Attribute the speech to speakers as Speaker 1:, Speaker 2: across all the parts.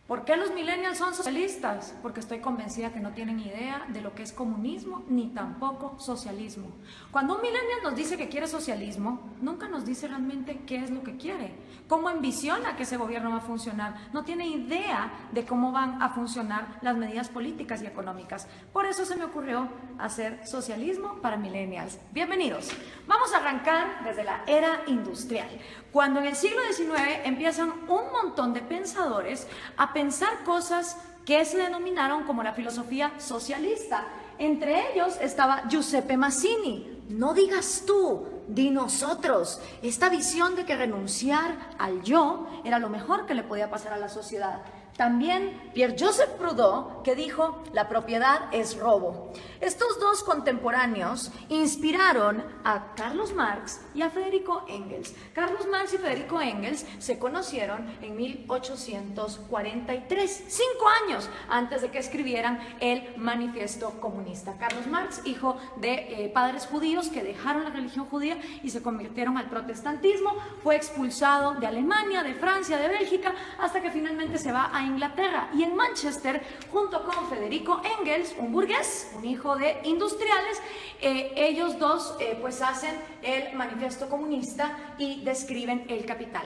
Speaker 1: ¿Por qué los millennials son socialistas? Porque estoy convencida que no tienen idea de lo que es comunismo ni tampoco socialismo. Cuando un millennial nos dice que quiere socialismo, nunca nos dice realmente qué es lo que quiere, cómo ambiciona que ese gobierno va a funcionar. No tiene idea de cómo van a funcionar las medidas políticas y económicas. Por eso se me ocurrió hacer socialismo para millennials. Bienvenidos. Vamos a arrancar desde la era industrial, cuando en el siglo XIX empiezan un montón de pensadores a pensar cosas que se denominaron como la filosofía socialista. Entre ellos estaba Giuseppe Mazzini. No digas tú, di nosotros. Esta visión de que renunciar al yo era lo mejor que le podía pasar a la sociedad. También Pierre-Joseph Proudhon, que dijo, la propiedad es robo. Estos dos contemporáneos inspiraron a Carlos Marx y a Federico Engels. Carlos Marx y Federico Engels se conocieron en 1843, 5 años antes de que escribieran el Manifiesto Comunista. Carlos Marx, hijo de padres judíos que dejaron la religión judía y se convirtieron al protestantismo, fue expulsado de Alemania, de Francia, de Bélgica, hasta que finalmente se va a Inglaterra, y en Manchester, junto con Federico Engels, un burgués, un hijo de industriales, ellos dos pues hacen el Manifiesto Comunista y describen el Capital.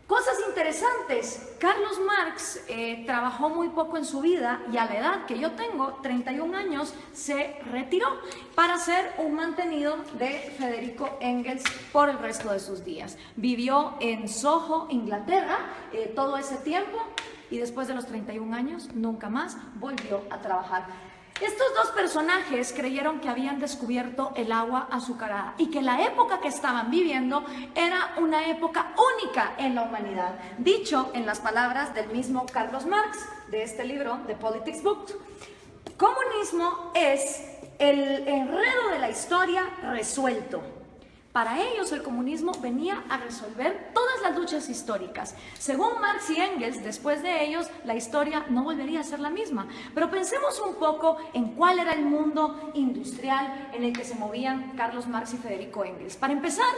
Speaker 1: Cosas interesantes, Carlos Marx trabajó muy poco en su vida y a la edad que yo tengo, 31 años, se retiró para ser un mantenido de Federico Engels por el resto de sus días. Vivió en Soho, Inglaterra, todo ese tiempo, y después de los 31 años nunca más volvió a trabajar. Estos dos personajes creyeron que habían descubierto el agua azucarada y que la época que estaban viviendo era una época única en la humanidad. Dicho en las palabras del mismo Carlos Marx, de este libro, The Politics Book, comunismo es el enredo de la historia resuelto. Para ellos el comunismo venía a resolver todas las luchas históricas. Según Marx y Engels, después de ellos la historia no volvería a ser la misma. Pero pensemos un poco en cuál era el mundo industrial en el que se movían Carlos Marx y Federico Engels. Para empezar,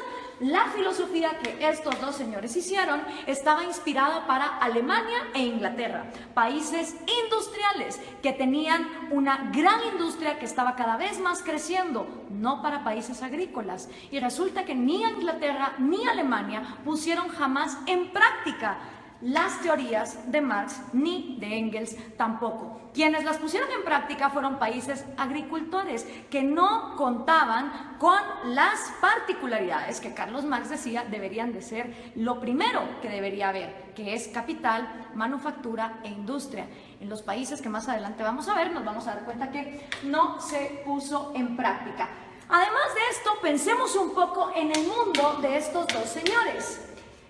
Speaker 1: la filosofía que estos dos señores hicieron estaba inspirada para Alemania e Inglaterra, países industriales que tenían una gran industria que estaba cada vez más creciendo, no para países agrícolas. Y resulta que ni Inglaterra ni Alemania pusieron jamás en práctica las teorías de Marx ni de Engels tampoco. Quienes las pusieron en práctica fueron países agricultores que no contaban con las particularidades que Carlos Marx decía deberían de ser lo primero que debería haber, que es capital, manufactura e industria. En los países que más adelante vamos a ver, nos vamos a dar cuenta que no se puso en práctica. Además de esto, pensemos un poco en el mundo de estos dos señores.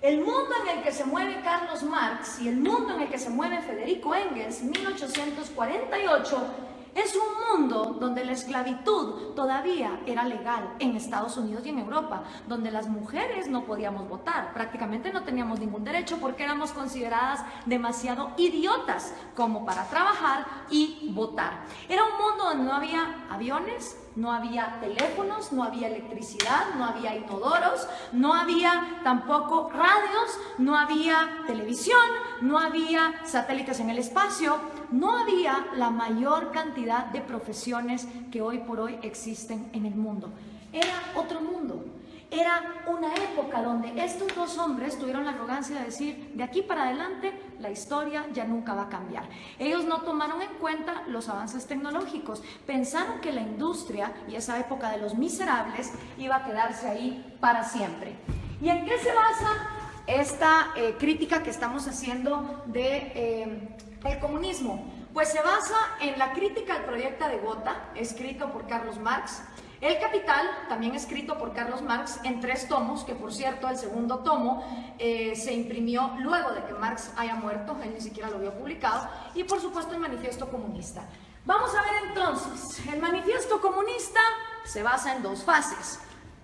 Speaker 1: El mundo en el que se mueve Carlos Marx y el mundo en el que se mueve Federico Engels, 1848, es un mundo donde la esclavitud todavía era legal en Estados Unidos y en Europa, donde las mujeres no podíamos votar, prácticamente no teníamos ningún derecho porque éramos consideradas demasiado idiotas como para trabajar y votar. Era un mundo donde no había aviones, no había teléfonos, no había electricidad, no había inodoros, no había tampoco radios, no había televisión, no había satélites en el espacio, no había la mayor cantidad de profesiones que hoy por hoy existen en el mundo. Era otro mundo. Era una época donde estos dos hombres tuvieron la arrogancia de decir, de aquí para adelante la historia ya nunca va a cambiar. Ellos no tomaron en cuenta los avances tecnológicos, pensaron que la industria y esa época de los miserables iba a quedarse ahí para siempre. ¿Y en qué se basa esta crítica que estamos haciendo de el comunismo? Pues se basa en la crítica al proyecto de Gotha, escrito por Carlos Marx, El Capital, también escrito por Carlos Marx en 3 tomos, que por cierto el segundo tomo se imprimió luego de que Marx haya muerto, él ni siquiera lo había publicado, y por supuesto el Manifiesto Comunista. Vamos a ver entonces, el Manifiesto Comunista se basa en 2 fases.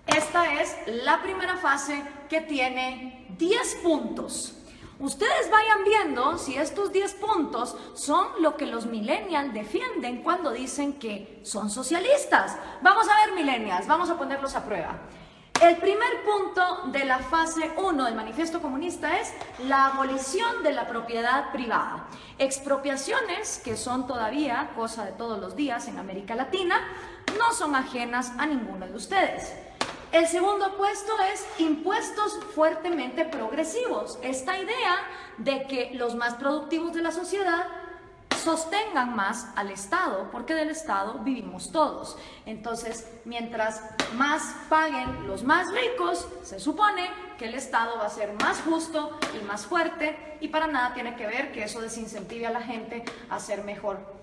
Speaker 1: Esta es la primera fase, que tiene 10 puntos. Ustedes vayan viendo si estos 10 puntos son lo que los millennials defienden cuando dicen que son socialistas. Vamos a ver, millennials, vamos a ponerlos a prueba. El primer punto de la fase 1 del Manifiesto Comunista es la abolición de la propiedad privada. Expropiaciones, que son todavía cosa de todos los días en América Latina, no son ajenas a ninguno de ustedes. El segundo puesto es impuestos fuertemente progresivos. Esta idea de que los más productivos de la sociedad sostengan más al Estado, porque del Estado vivimos todos. Entonces, mientras más paguen los más ricos, se supone que el Estado va a ser más justo y más fuerte, y para nada tiene que ver que eso desincentive a la gente a ser mejor.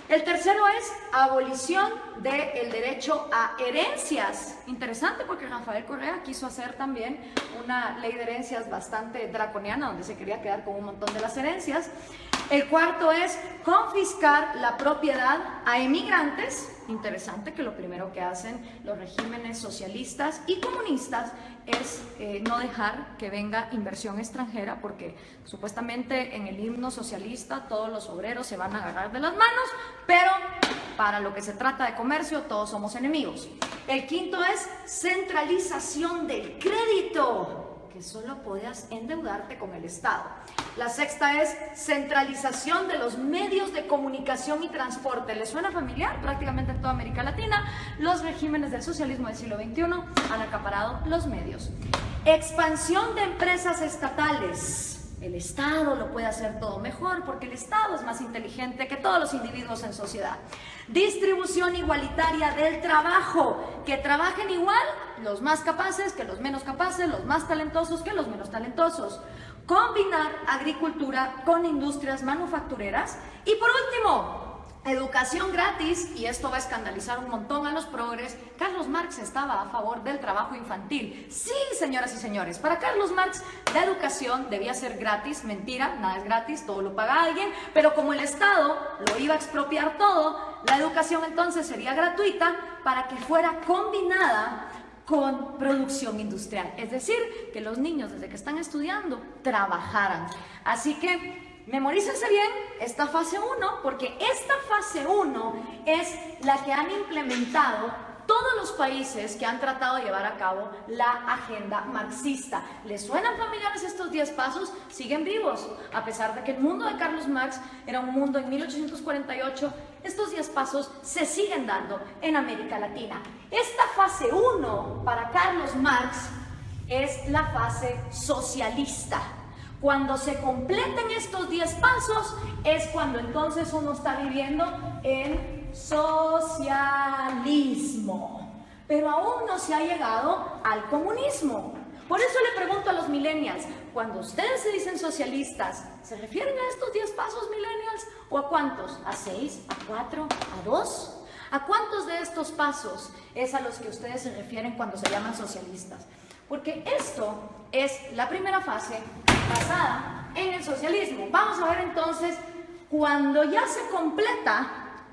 Speaker 1: El tercero es abolición del derecho a herencias. Interesante, porque Rafael Correa quiso hacer también una ley de herencias bastante draconiana, donde se quería quedar con un montón de las herencias. El cuarto es confiscar la propiedad a emigrantes. Interesante que lo primero que hacen los regímenes socialistas y comunistas es no dejar que venga inversión extranjera, porque supuestamente en el himno socialista todos los obreros se van a agarrar de las manos, pero para lo que se trata de comercio todos somos enemigos. El quinto es centralización del crédito, que solo podías endeudarte con el Estado. La sexta es centralización de los medios de comunicación y transporte. ¿Les suena familiar? Prácticamente en toda América Latina, los regímenes del socialismo del siglo XXI han acaparado los medios. Expansión de empresas estatales. El Estado lo puede hacer todo mejor, porque el Estado es más inteligente que todos los individuos en sociedad. Distribución igualitaria del trabajo, que trabajen igual los más capaces que los menos capaces, los más talentosos que los menos talentosos. Combinar agricultura con industrias manufactureras. Y por último, educación gratis, y esto va a escandalizar un montón a los progres. Carlos Marx estaba a favor del trabajo infantil. Sí, señoras y señores, para Carlos Marx la educación debía ser gratis. Mentira, nada es gratis, todo lo paga alguien, pero como el Estado lo iba a expropiar todo, la educación entonces sería gratuita para que fuera combinada con producción industrial, es decir, que los niños desde que están estudiando trabajaran. Así que memorícense bien esta fase 1, porque esta fase 1 es la que han implementado todos los países que han tratado de llevar a cabo la agenda marxista. ¿Les suenan familiares estos 10 pasos? Siguen vivos, a pesar de que el mundo de Carlos Marx era un mundo en 1848, estos 10 pasos se siguen dando en América Latina. Esta fase 1 para Carlos Marx es la fase socialista. Cuando se completen estos 10 pasos es cuando entonces uno está viviendo en socialismo, pero aún no se ha llegado al comunismo. Por eso le pregunto a los millennials, cuando ustedes se dicen socialistas, ¿se refieren a estos 10 pasos, millennials? ¿O a cuántos? ¿A 6? ¿A 4? ¿A 2? ¿A cuántos de estos pasos es a los que ustedes se refieren cuando se llaman socialistas? Porque esto es la primera fase basada en el socialismo. Vamos a ver entonces, cuando ya se completa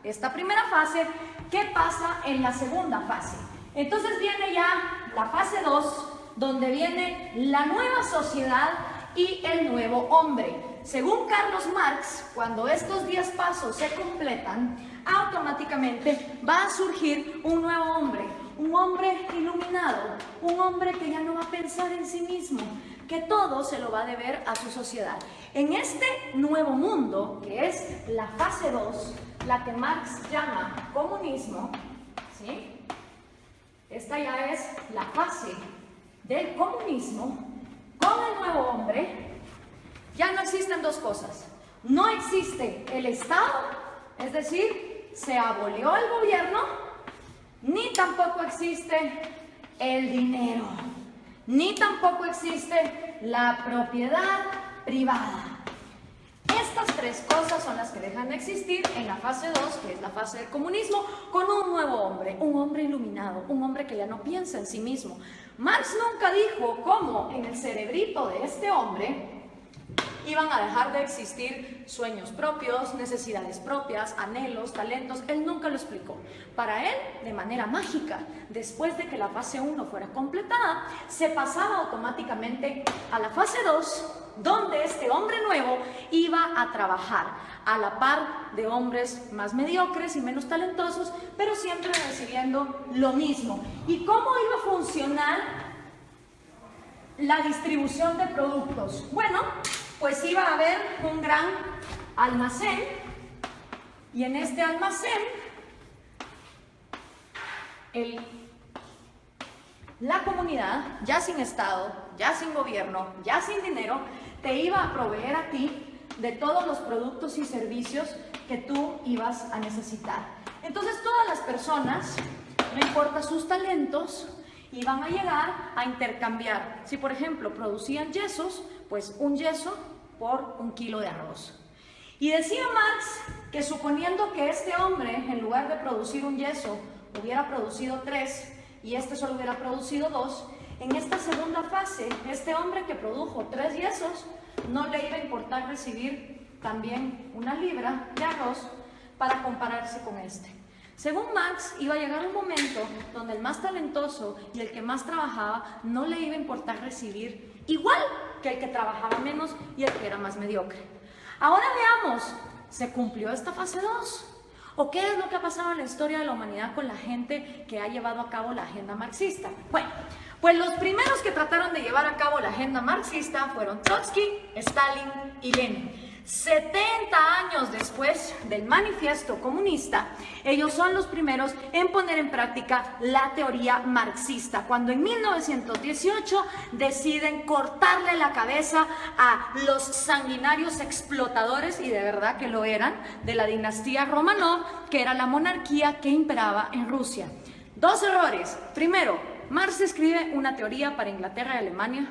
Speaker 1: esta primera fase, ¿qué pasa en la segunda fase? Entonces viene ya la fase 2, donde viene la nueva sociedad y el nuevo hombre. Según Carlos Marx, cuando estos 10 pasos se completan, automáticamente va a surgir un nuevo hombre, un hombre iluminado, un hombre que ya no va a pensar en sí mismo, que todo se lo va a deber a su sociedad. En este nuevo mundo, que es la fase 2, la que Marx llama comunismo, ¿sí? Esta ya es la fase del comunismo. Con el nuevo hombre ya no existen dos cosas. No existe el Estado, es decir, se abolió el gobierno, ni tampoco existe el dinero, ni tampoco existe la propiedad privada. Estas tres cosas son las que dejan de existir en la fase 2, que es la fase del comunismo, con un nuevo hombre, un hombre iluminado, un hombre que ya no piensa en sí mismo. Marx nunca dijo cómo en el cerebrito de este hombre iban a dejar de existir sueños propios, necesidades propias, anhelos, talentos. Él nunca lo explicó. Para él, de manera mágica, después de que la fase 1 fuera completada, se pasaba automáticamente a la fase 2, donde este hombre nuevo iba a trabajar a la par de hombres más mediocres y menos talentosos, pero siempre recibiendo lo mismo. ¿Y cómo iba a funcionar la distribución de productos. Bueno, pues iba a haber un gran almacén y en este almacén la comunidad, ya sin Estado, ya sin gobierno, ya sin dinero, te iba a proveer a ti de todos los productos y servicios que tú ibas a necesitar. Entonces todas las personas, no importa sus talentos, iban a llegar a intercambiar. Si por ejemplo producían yesos, pues un yeso por 1 kilo de arroz. Y decía Marx que suponiendo que este hombre, en lugar de producir un yeso, hubiera producido 3 y este solo hubiera producido 2, en esta segunda fase, este hombre que produjo 3 yesos, no le iba a importar recibir también 1 libra de arroz para compararse con este. Según Marx, iba a llegar un momento donde el más talentoso y el que más trabajaba no le iba a importar recibir igual que el que trabajaba menos y el que era más mediocre. Ahora veamos, ¿se cumplió esta fase 2? ¿O qué es lo que ha pasado en la historia de la humanidad con la gente que ha llevado a cabo la agenda marxista? Bueno, pues los primeros que trataron de llevar a cabo la agenda marxista fueron Trotsky, Stalin y Lenin. 70 años después del manifiesto comunista, ellos son los primeros en poner en práctica la teoría marxista, cuando en 1918 deciden cortarle la cabeza a los sanguinarios explotadores, y de verdad que lo eran, de la dinastía Romanov, que era la monarquía que imperaba en Rusia. 2 errores. Primero, Marx escribe una teoría para Inglaterra y Alemania,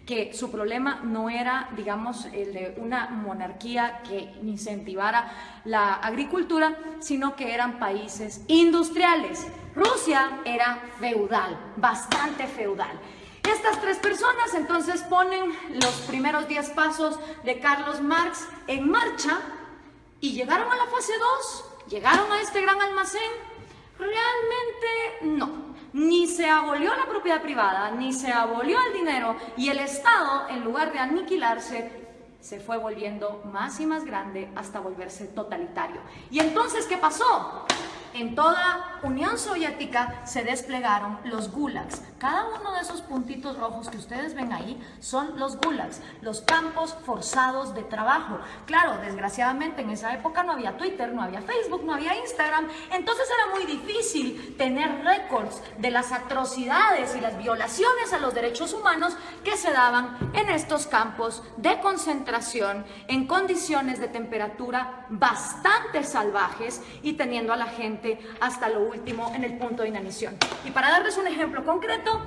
Speaker 1: que su problema no era, digamos, el de una monarquía que incentivara la agricultura, sino que eran países industriales. Rusia era feudal, bastante feudal. Estas 3 personas entonces ponen los primeros 10 pasos de Carlos Marx en marcha y llegaron a la fase 2, llegaron a este gran almacén. Realmente no. Ni se abolió la propiedad privada, ni se abolió el dinero, y el Estado, en lugar de aniquilarse, se fue volviendo más y más grande hasta volverse totalitario. ¿Y entonces qué pasó? En toda Unión Soviética se desplegaron los gulags. Cada uno de esos puntitos rojos que ustedes ven ahí son los gulags, los campos forzados de trabajo. Claro, desgraciadamente en esa época no había Twitter, no había Facebook, no había Instagram, entonces era muy difícil tener récords de las atrocidades y las violaciones a los derechos humanos que se daban en estos campos de concentración en condiciones de temperatura bastante salvajes y teniendo a la gente hasta lo último en el punto de inanición. Y para darles un ejemplo concreto,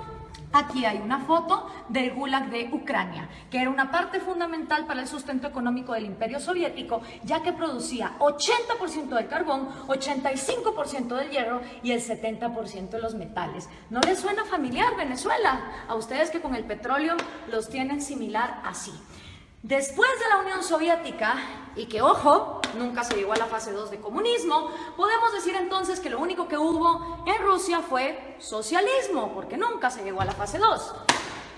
Speaker 1: aquí hay una foto del Gulag de Ucrania, que era una parte fundamental para el sustento económico del Imperio Soviético, ya que producía 80% del carbón, 85% del hierro y el 70% de los metales. ¿No les suena familiar Venezuela? A ustedes que con el petróleo los tienen similar así. Después de la Unión Soviética, y que ojo, nunca se llegó a la fase 2 de comunismo, podemos decir entonces que lo único que hubo en Rusia fue socialismo, porque nunca se llegó a la fase 2.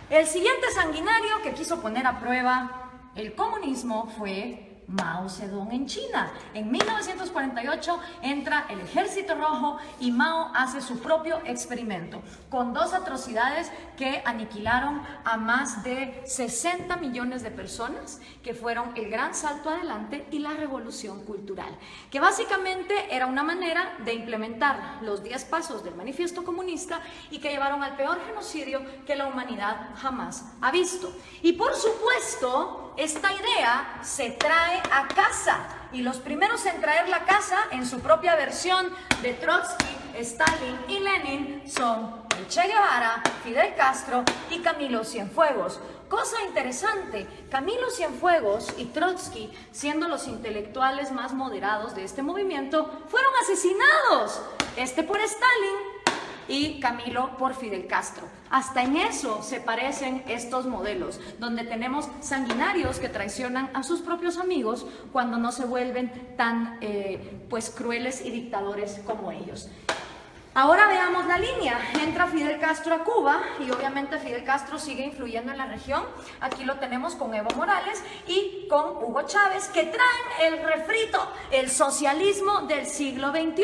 Speaker 1: El siguiente sanguinario que quiso poner a prueba el comunismo fue Mao Zedong en China. En 1948 entra el Ejército Rojo y Mao hace su propio experimento con 2 atrocidades que aniquilaron a más de 60 millones de personas, que fueron el gran salto adelante y la revolución cultural, que básicamente era una manera de implementar los 10 pasos del manifiesto comunista y que llevaron al peor genocidio que la humanidad jamás ha visto. Y por supuesto, esta idea se trae a casa, y los primeros en traer la casa en su propia versión de Trotsky, Stalin y Lenin son el Che Guevara, Fidel Castro y Camilo Cienfuegos. Cosa interesante, Camilo Cienfuegos y Trotsky, siendo los intelectuales más moderados de este movimiento, fueron asesinados, este por Stalin y Camilo por Fidel Castro. Hasta en eso se parecen estos modelos, donde tenemos sanguinarios que traicionan a sus propios amigos cuando no se vuelven tan pues crueles y dictadores como ellos. Ahora veamos la línea. Entra Fidel Castro a Cuba y obviamente Fidel Castro sigue influyendo en la región. Aquí lo tenemos con Evo Morales y con Hugo Chávez, que traen el refrito, el socialismo del siglo XXI.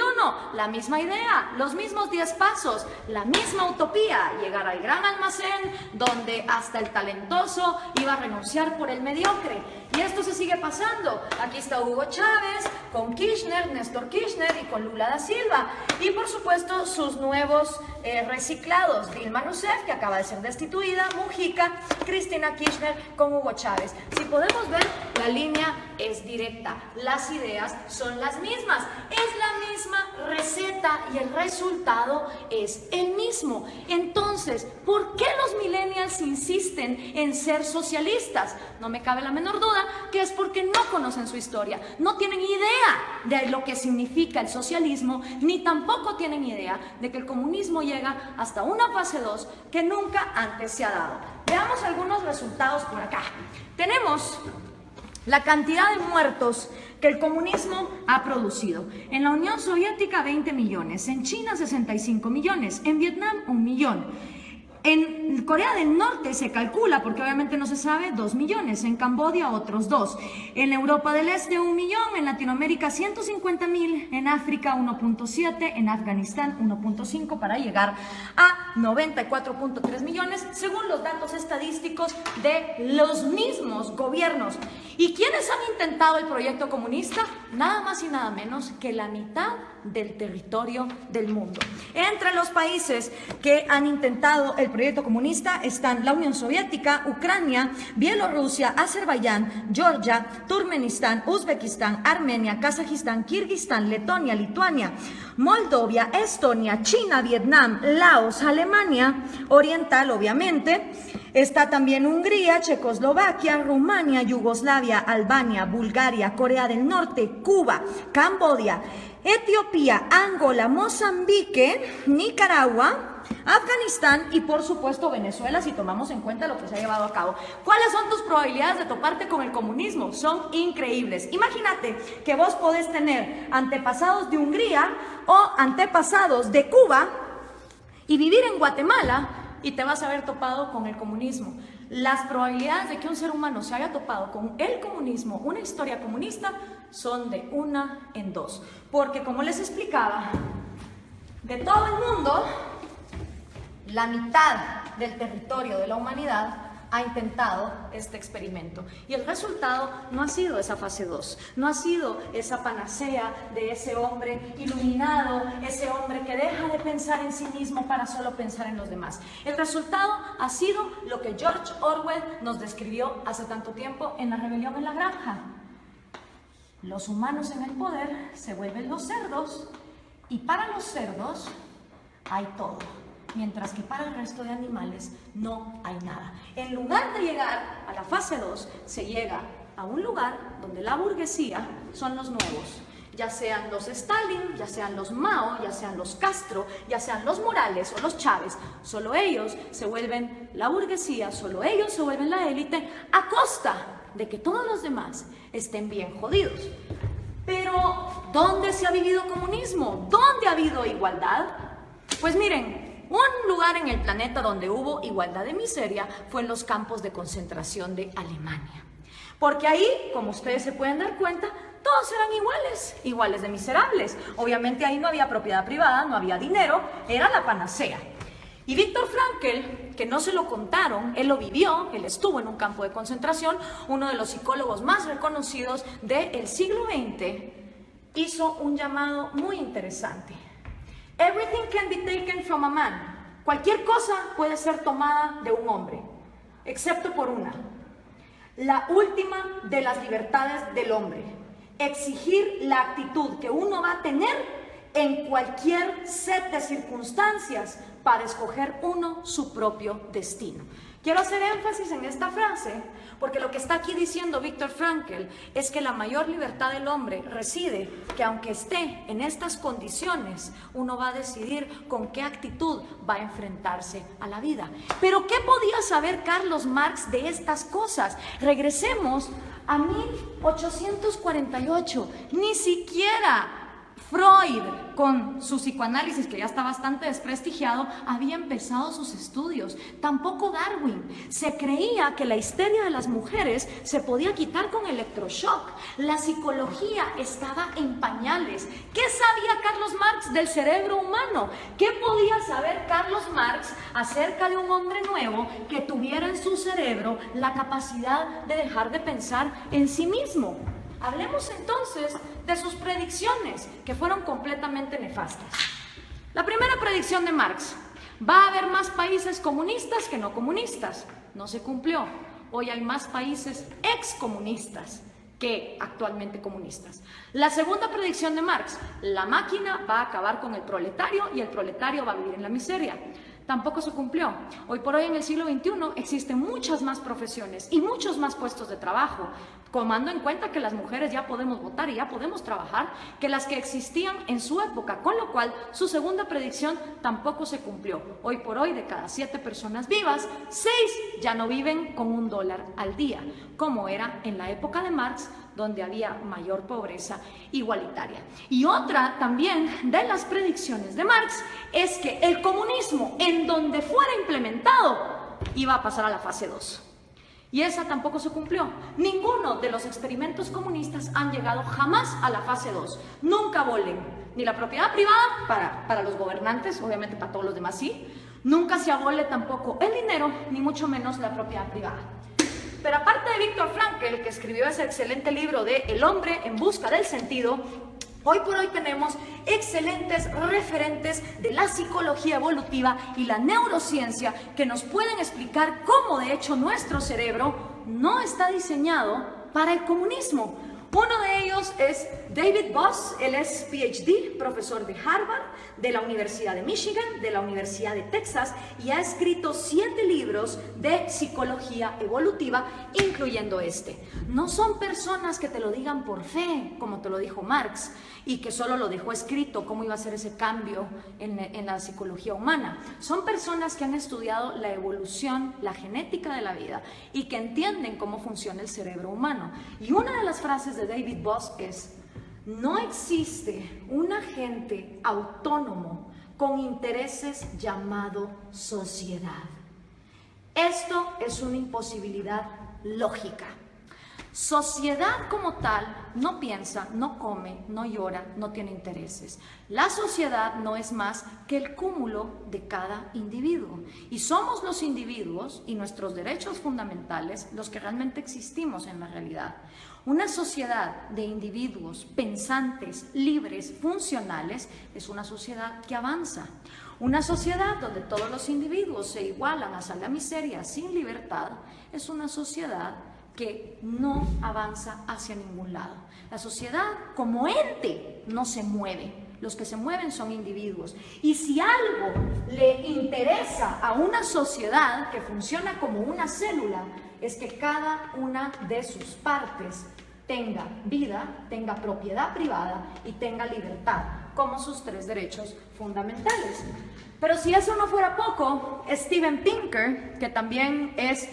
Speaker 1: La misma idea, los mismos 10 pasos, la misma utopía, llegar al gran almacén donde hasta el talentoso iba a renunciar por el mediocre. Y esto se sigue pasando. Aquí está Hugo Chávez con Kirchner, Néstor Kirchner y con Lula da Silva. Y por supuesto sus nuevos reciclados, Dilma Rousseff, que acaba de ser destituida, Mujica, Cristina Kirchner con Hugo Chávez. Si podemos ver, la línea es directa, las ideas son las mismas, es la misma receta y el resultado es el mismo. Entonces, ¿por qué los millennials insisten en ser socialistas? No me cabe la menor duda que es porque no conocen su historia, no tienen idea de lo que significa el socialismo, ni tampoco tienen idea de que el comunismo llega hasta una fase 2 que nunca antes se ha dado. Veamos algunos resultados por acá. Tenemos la cantidad de muertos que el comunismo ha producido. En la Unión Soviética 20 millones, en China 65 millones, en Vietnam 1 millón. En Corea del Norte se calcula, porque obviamente no se sabe, 2 millones, en Camboya otros 2, en Europa del Este 1 millón, en Latinoamérica 150.000, en África 1.7, en Afganistán 1.5 para llegar a 94.3 millones, según los datos estadísticos de los mismos gobiernos. ¿Y quiénes han intentado el proyecto comunista? Nada más y nada menos que la mitad del territorio del mundo. Entre los países que han intentado el proyecto comunista están la Unión Soviética, Ucrania, Bielorrusia, Azerbaiyán, Georgia, Turkmenistán, Uzbekistán, Armenia, Kazajistán, Kirguistán, Letonia, Lituania, Moldovia, Estonia, China, Vietnam, Laos, Alemania Oriental, obviamente. Está también Hungría, Checoslovaquia, Rumania, Yugoslavia, Albania, Bulgaria, Corea del Norte, Cuba, Camboya, Etiopía, Angola, Mozambique, Nicaragua, Afganistán y por supuesto Venezuela, si tomamos en cuenta lo que se ha llevado a cabo. ¿Cuáles son tus probabilidades de toparte con el comunismo? Son increíbles. Imagínate que vos podés tener antepasados de Hungría o antepasados de Cuba y vivir en Guatemala y te vas a haber topado con el comunismo. Las probabilidades de que un ser humano se haya topado con el comunismo, una historia comunista, son de 1 en 2. Porque como les explicaba, de todo el mundo, la mitad del territorio de la humanidad ha intentado este experimento. Y el resultado no ha sido esa fase 2, no ha sido esa panacea de ese hombre iluminado, ese hombre que deja de pensar en sí mismo para solo pensar en los demás. El resultado ha sido lo que George Orwell nos describió hace tanto tiempo en La rebelión en la granja. Los humanos en el poder se vuelven los cerdos y para los cerdos hay todo, mientras que para el resto de animales no hay nada. En lugar de llegar a la fase 2, se llega a un lugar donde la burguesía son los nuevos, ya sean los Stalin, ya sean los Mao, ya sean los Castro, ya sean los Morales o los Chávez. Solo ellos se vuelven la burguesía, solo ellos se vuelven la élite, a costa de que todos los demás estén bien jodidos. Pero, ¿dónde se ha vivido comunismo? ¿Dónde ha habido igualdad? Pues miren, un lugar en el planeta donde hubo igualdad de miseria fue en los campos de concentración de Alemania. Porque ahí, como ustedes se pueden dar cuenta, todos eran iguales de miserables. Obviamente ahí no había propiedad privada, no había dinero, era la panacea. Y Viktor Frankl, que no se lo contaron, él lo vivió, él estuvo en un campo de concentración, uno de los psicólogos más reconocidos del siglo XX, hizo un llamado muy interesante. Everything can be taken from a man. Cualquier cosa puede ser tomada de un hombre, excepto por una. La última de las libertades del hombre. Exigir la actitud que uno va a tener en cualquier set de circunstancias para escoger uno su propio destino. Quiero hacer énfasis en esta frase porque lo que está aquí diciendo Viktor Frankl es que la mayor libertad del hombre reside que aunque esté en estas condiciones, uno va a decidir con qué actitud va a enfrentarse a la vida. Pero ¿qué podía saber Carlos Marx de estas cosas? Regresemos a 1848, ni siquiera Freud, con su psicoanálisis, que ya está bastante desprestigiado, había empezado sus estudios. Tampoco Darwin. Se creía que la histeria de las mujeres se podía quitar con electroshock. La psicología estaba en pañales. ¿Qué sabía Carlos Marx del cerebro humano? ¿Qué podía saber Carlos Marx acerca de un hombre nuevo que tuviera en su cerebro la capacidad de dejar de pensar en sí mismo? Hablemos entonces de sus predicciones, que fueron completamente nefastas. La primera predicción de Marx: va a haber más países comunistas que no comunistas. No se cumplió. Hoy hay más países excomunistas que actualmente comunistas. La segunda predicción de Marx: la máquina va a acabar con el proletario y el proletario va a vivir en la miseria. Tampoco se cumplió. Hoy por hoy, en el siglo XXI, existen muchas más profesiones y muchos más puestos de trabajo, tomando en cuenta que las mujeres ya podemos votar y ya podemos trabajar, que las que existían en su época, con lo cual su segunda predicción tampoco se cumplió. Hoy por hoy, de cada 7 personas vivas, 6 ya no viven con $1 al día, como era en la época de Marx, donde había mayor pobreza igualitaria. Y otra también de las predicciones de Marx es que el comunismo, en donde fuera implementado, iba a pasar a la fase 2. Y esa tampoco se cumplió. Ninguno de los experimentos comunistas han llegado jamás a la fase 2. Nunca abolen ni la propiedad privada para los gobernantes, obviamente para todos los demás sí. Nunca se abole tampoco el dinero, ni mucho menos la propiedad privada. Pero aparte de Viktor Frankl, que escribió ese excelente libro de El hombre en busca del sentido, hoy por hoy tenemos excelentes referentes de la psicología evolutiva y la neurociencia que nos pueden explicar cómo de hecho nuestro cerebro no está diseñado para el comunismo. Uno de ellos es David Boss. Él es PhD, profesor de Harvard, de la Universidad de Michigan, de la Universidad de Texas, y ha escrito 7 libros de psicología evolutiva, incluyendo este. No son personas que te lo digan por fe, como te lo dijo Marx, y que solo lo dejó escrito, cómo iba a ser ese cambio en la psicología humana. Son personas que han estudiado la evolución, la genética de la vida, y que entienden cómo funciona el cerebro humano. Y una de las frases de David Boss es: no existe un agente autónomo con intereses llamado sociedad. Esto es una imposibilidad lógica. Sociedad como tal no piensa, no come, no llora, no tiene intereses. La sociedad no es más que el cúmulo de cada individuo. Y somos los individuos y nuestros derechos fundamentales los que realmente existimos en la realidad. Una sociedad de individuos pensantes, libres, funcionales, es una sociedad que avanza. Una sociedad donde todos los individuos se igualan hasta la miseria sin libertad, es una sociedad que no avanza hacia ningún lado. La sociedad como ente no se mueve. Los que se mueven son individuos. Y si algo le interesa a una sociedad que funciona como una célula, es que cada una de sus partes tenga vida, tenga propiedad privada y tenga libertad, como sus 3 derechos fundamentales. Pero si eso no fuera poco, Steven Pinker, que también es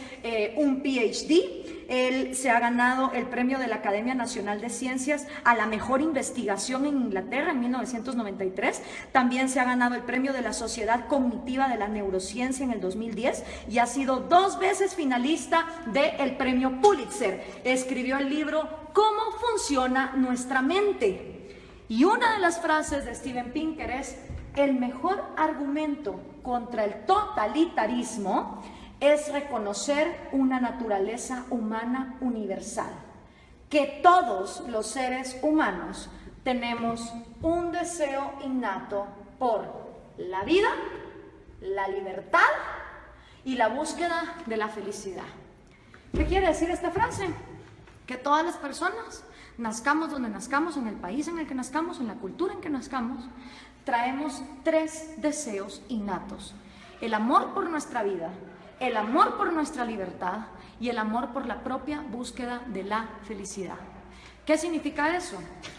Speaker 1: un PhD, él se ha ganado el premio de la Academia Nacional de Ciencias a la mejor investigación en Inglaterra en 1993. También se ha ganado el premio de la Sociedad Cognitiva de la Neurociencia en el 2010 y ha sido 2 veces finalista del premio Pulitzer. Escribió el libro ¿Cómo funciona nuestra mente? Y una de las frases de Steven Pinker es: el mejor argumento contra el totalitarismo es reconocer una naturaleza humana universal, que todos los seres humanos tenemos un deseo innato por la vida, la libertad y la búsqueda de la felicidad. ¿Qué quiere decir esta frase? Que todas las personas, nazcamos donde nazcamos, en el país en el que nazcamos, en la cultura en que nazcamos, traemos 3 deseos innatos: el amor por nuestra vida, el amor por nuestra libertad y el amor por la propia búsqueda de la felicidad. ¿Qué significa eso?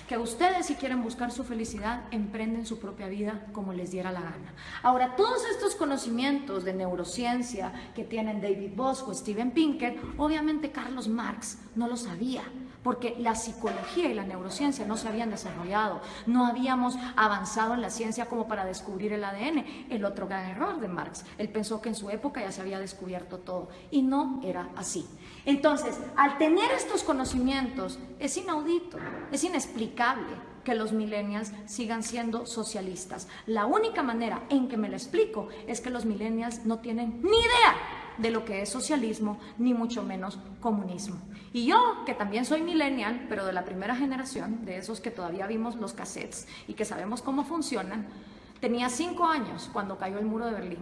Speaker 1: Que ustedes, si quieren buscar su felicidad, emprenden su propia vida como les diera la gana. Ahora, todos estos conocimientos de neurociencia que tienen David Boss o Steven Pinker, obviamente Carlos Marx no lo sabía, porque la psicología y la neurociencia no se habían desarrollado, no habíamos avanzado en la ciencia como para descubrir el ADN, el otro gran error de Marx. Él pensó que en su época ya se había descubierto todo y no era así. Entonces, al tener estos conocimientos, es inaudito, es inexplicable que los millennials sigan siendo socialistas. La única manera en que me lo explico es que los millennials no tienen ni idea de lo que es socialismo, ni mucho menos comunismo. Y yo, que también soy millennial, pero de la primera generación, de esos que todavía vimos los cassettes y que sabemos cómo funcionan, tenía 5 años cuando cayó el muro de Berlín.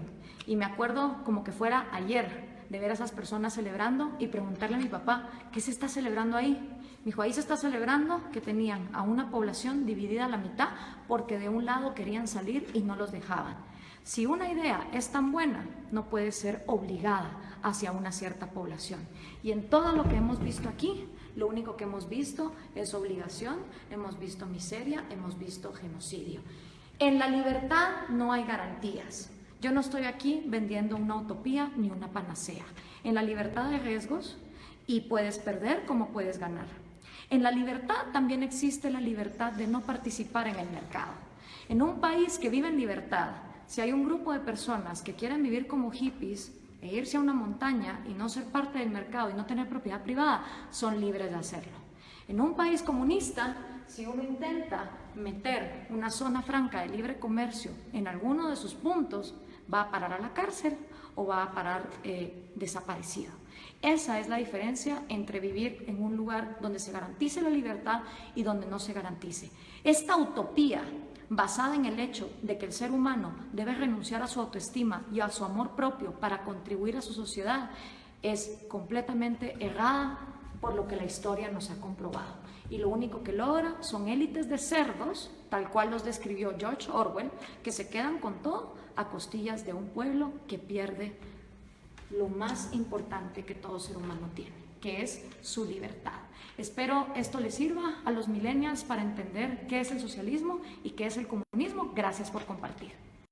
Speaker 1: Y me acuerdo como que fuera ayer de ver a esas personas celebrando y preguntarle a mi papá, ¿qué se está celebrando ahí? Me dijo, ahí se está celebrando que tenían a una población dividida a la mitad porque de un lado querían salir y no los dejaban. Si una idea es tan buena, no puede ser obligada hacia una cierta población. Y en todo lo que hemos visto aquí, lo único que hemos visto es obligación, hemos visto miseria, hemos visto genocidio. En la libertad no hay garantías. Yo no estoy aquí vendiendo una utopía ni una panacea. En la libertad hay riesgos y puedes perder como puedes ganar. En la libertad también existe la libertad de no participar en el mercado. En un país que vive en libertad, si hay un grupo de personas que quieren vivir como hippies e irse a una montaña y no ser parte del mercado y no tener propiedad privada, son libres de hacerlo. En un país comunista, si uno intenta meter una zona franca de libre comercio en alguno de sus puntos, va a parar a la cárcel o va a parar desaparecido. Esa es la diferencia entre vivir en un lugar donde se garantice la libertad y donde no se garantice. Esta utopía basada en el hecho de que el ser humano debe renunciar a su autoestima y a su amor propio para contribuir a su sociedad, es completamente errada por lo que la historia nos ha comprobado. Y lo único que logra son élites de cerdos, tal cual los describió George Orwell, que se quedan con todo a costillas de un pueblo que pierde lo más importante que todo ser humano tiene, que es su libertad. Espero esto les sirva a los millennials para entender qué es el socialismo y qué es el comunismo. Gracias por compartir.